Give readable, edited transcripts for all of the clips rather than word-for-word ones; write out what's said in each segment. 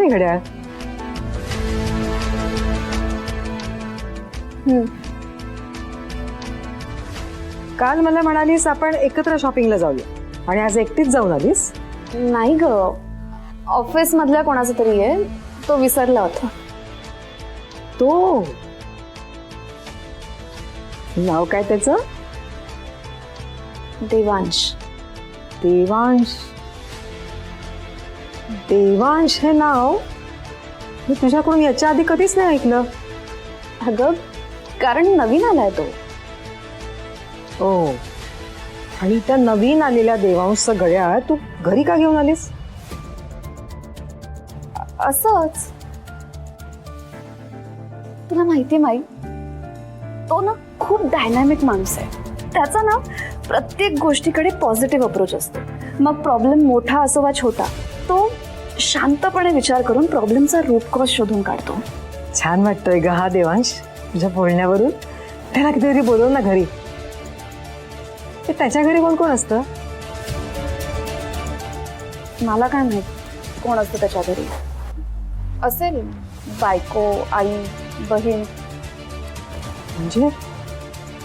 नाही घड्याळ. काल मला म्हणालीस आपण एकत्र शॉपिंगला जाऊया आणि आज एकटीच जाऊन आलीस. नाही ग, ऑफिस मधल्या कोणाचा तरी आहे, तो विसरला होता. तो नाव काय त्याचं? देवांश. देवांश. देवांश हे नाव मी तुझ्याकडून याच्या आधी कधीच नाही ऐकलं. अगं कारण नवीन आलाय तो. हो, आणि त्या नवीन आलेल्या देवांशचं घड्याळ तू घरी का घेऊन आलीस? असंच. तुला माहिती माई, तो ना खूप डायनॅमिक माणूस आहे. त्याचा ना प्रत्येक गोष्टीकडे पॉझिटिव्ह अप्रोच असतो. मग प्रॉब्लेम मोठा असो वा छोटा, तो शांतपणे विचार करून प्रॉब्लेमचा रूट कॉज शोधून काढतो. छान वाटतोय ग हा देवांश तुझ्या बोलण्यावरून. त्याला कितीतरी बोलव ना घरी. त्याच्या घरी कोण कोण असतं? मला काय माहित कोण असतं त्याच्या घरी. असेल बायको, आई, बहीण. म्हणजे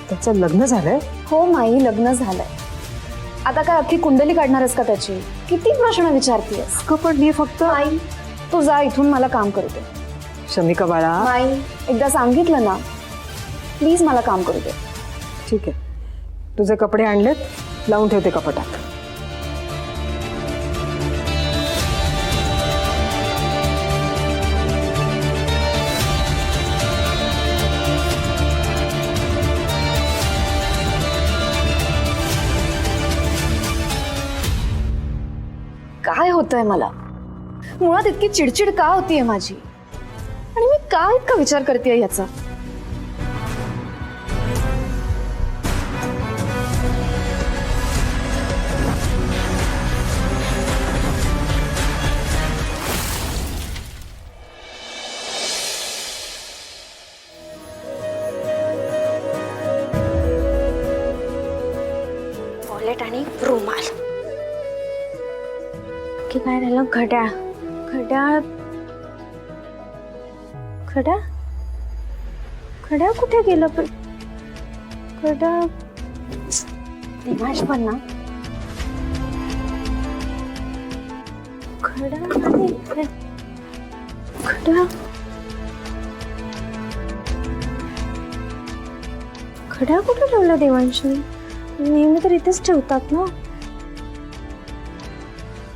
त्याचं लग्न झालंय? हो माई, लग्न झालंय. आता काय अख्खी कुंडली काढणारच का त्याची? किती प्रश्न विचारतीयस? पण मी फक्त माई तू जा इथून, मला काम करू दे. शमिका बाळा. माई एकदा सांगितलं ना, प्लीज मला काम करू दे. ठीक आहे, तुझे कपडे आणलेत, लावून ठेवते कपाटात. काय होतंय मला? मुळात इतकी चिडचिड का होतीये माझी? आणि मी का इतका विचार करतेय याचा? वॉलेट आणि रुमाल. की काय राहिलं? घड्याळ. घड्याळ घड्याळ घड्याळ कुठे गेलं? पण घड्याळ दिमाश पण ना. घड्याळ नाही. घड्याळ घड्याळ कुठे ठेवलं देवांशी? नेहमी तर इथेच ठेवतात ना.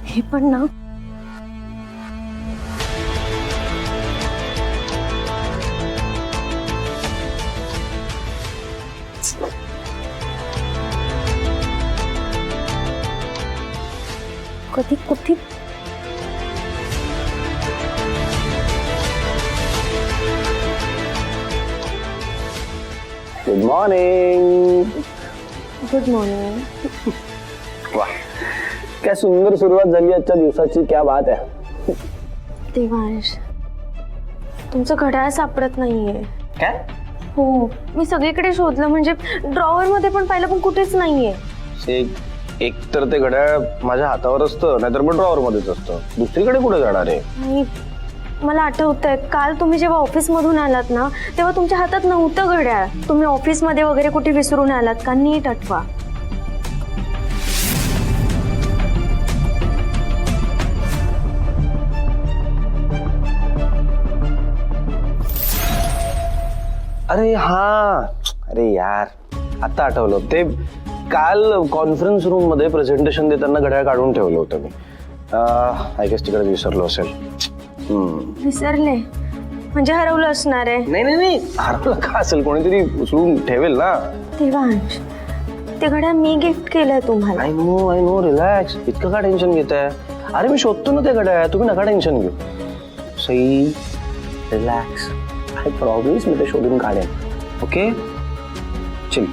हे पण ना, कधी कुठे. Good morning. Good morning. वाह, क्या सुंदर सुरुवात झाली आजच्या दिवसाची. क्या बात आहे. देवांश, तुमचं घड्याळ सापडत नाहीये. काय? हो, मी सगळीकडे शोधलं, म्हणजे ड्रॉवर मध्ये पण पाहिलं, पण कुठेच नाहीये. एक तर ते घड्याळ माझ्या हातावर असतं, नाहीतर मग ड्रॉवर मध्येच असतं. दुसरीकडे कुठे जाणार आहे? नाही, मला आठवतंय काल तुम्ही जेव्हा ऑफिस मधून आलात ना, तेव्हा तुमच्या हातात नव्हतं घड्याळ. तुम्ही ऑफिस मध्ये वगैरे कुठे विसरून आलात का? नीट आठवा. अरे हा, अरे यार, आता आठवलं. ते काल कॉन्फरन्स रूम मध्ये प्रेझेंटेशन देताना घड्याळ काढून ठेवलं होतं मी. आय गेस तिकडे विसरलो असेल. विसरले म्हणजे हरवलं असणार आहे. नाही नाही नाही, हरवलं का असेल? कोणीतरी उचलून ठेवेल ना. देवांश, ते घड्याळ मी गिफ्ट केलंय तुम्हाला. I know, relax. इतकं का टेन्शन घेताय? अरे मी शोधतो ना ते घड्याळ, तुम्ही नका टेन्शन घेऊ. Sai, relax. I promise me ते शोधून काढेन. ओके, चल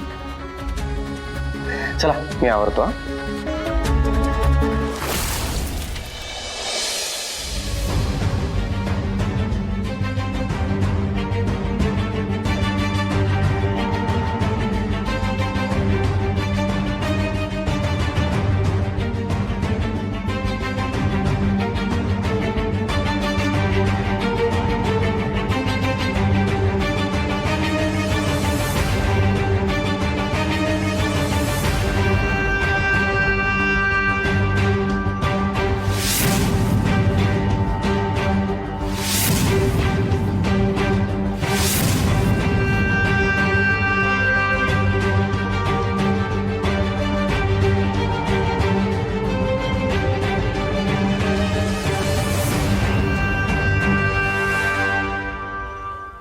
चला, मी आवरतो. हा,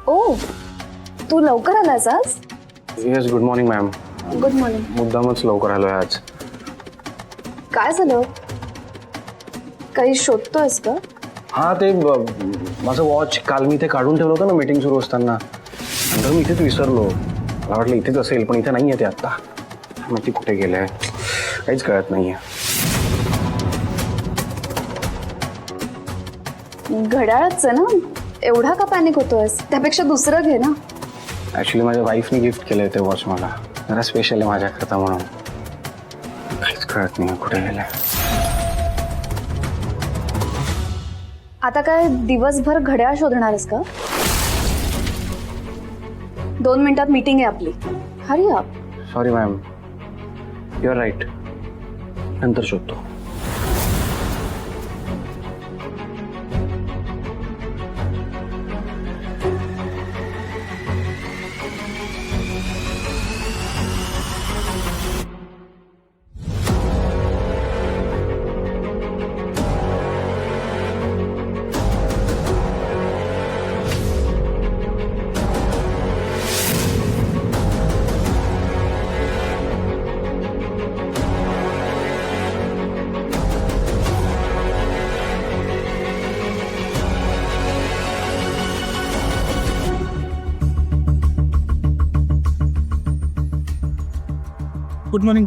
ओ, तू लवकर आलास आज? Yes, good morning ma'am. Good morning. मुद्दामच लवकर आलोय आज. काय झालं? काही शोधतोयस का? हा, ते माझं वॉच काल मी ते काढून ठेवलं होतं ना मीटिंग सुरू असताना, नंतर मी इथेच विसरलो. मला वाटलं इथेच असेल, पण इथे नाही आहे ते आत्ता. मग ती कुठे गेलंय काहीच कळत नाहीये. घड्याळच आहे ना, एवढा का पॅनिक होतोयस? त्यापेक्षा दुसरं घे ना. ऍक्च्युली माझ्या वाईफने गिफ्ट केलंय ते वॉच मला, जरा स्पेशल आहे माझ्याकरता म्हणून. काहीच कळत नाही कुठे गेलंय. आता काय दिवसभर घड्याळ शोधणारस का? 2 मिनिटात मीटिंग आहे आपली. Hurry up. Sorry ma'am, you are right. नंतर शोधतो. Good morning.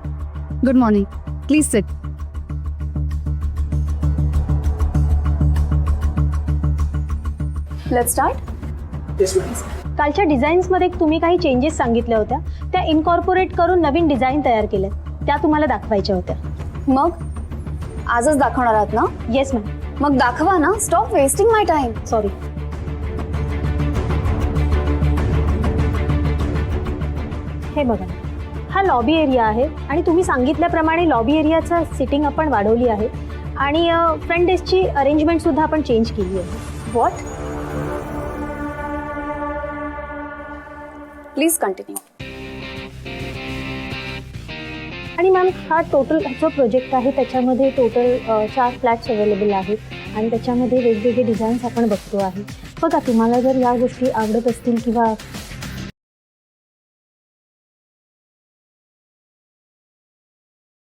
Good morning. Please sit. Let's start. Yes ma'am. कालच्या डिझाईन्समध्ये तुम्ही काही चेंजेस सांगितल्या होत्या, त्या इनकॉर्पोरेट करून नवीन डिझाईन तयार केल्या, त्या तुम्हाला दाखवायच्या होत्या. मग आजच दाखवणार आहात ना? Yes ma'am. मग दाखवा ना. स्टॉप वेस्टिंग माय टाइम. सॉरी. हे बघा, हा लॉबी एरिया आहे आणि तुम्ही सांगितल्याप्रमाणे लॉबी एरियाचं सिटिंग आपण वाढवली आहे आणि फ्रंट डेस्कची अरेंजमेंट सुद्धा आपण चेंज केली आहे. व्हॉट? Please continue. आणि मॅम, हा टोटल जो प्रोजेक्ट आहे त्याच्यामध्ये टोटल 4 फ्लॅट्स अवेलेबल आहेत आणि त्याच्यामध्ये वेगवेगळे डिझाईन्स आपण बघतो आहे. बघा, तुम्हाला जर या गोष्टी आवडत असतील किंवा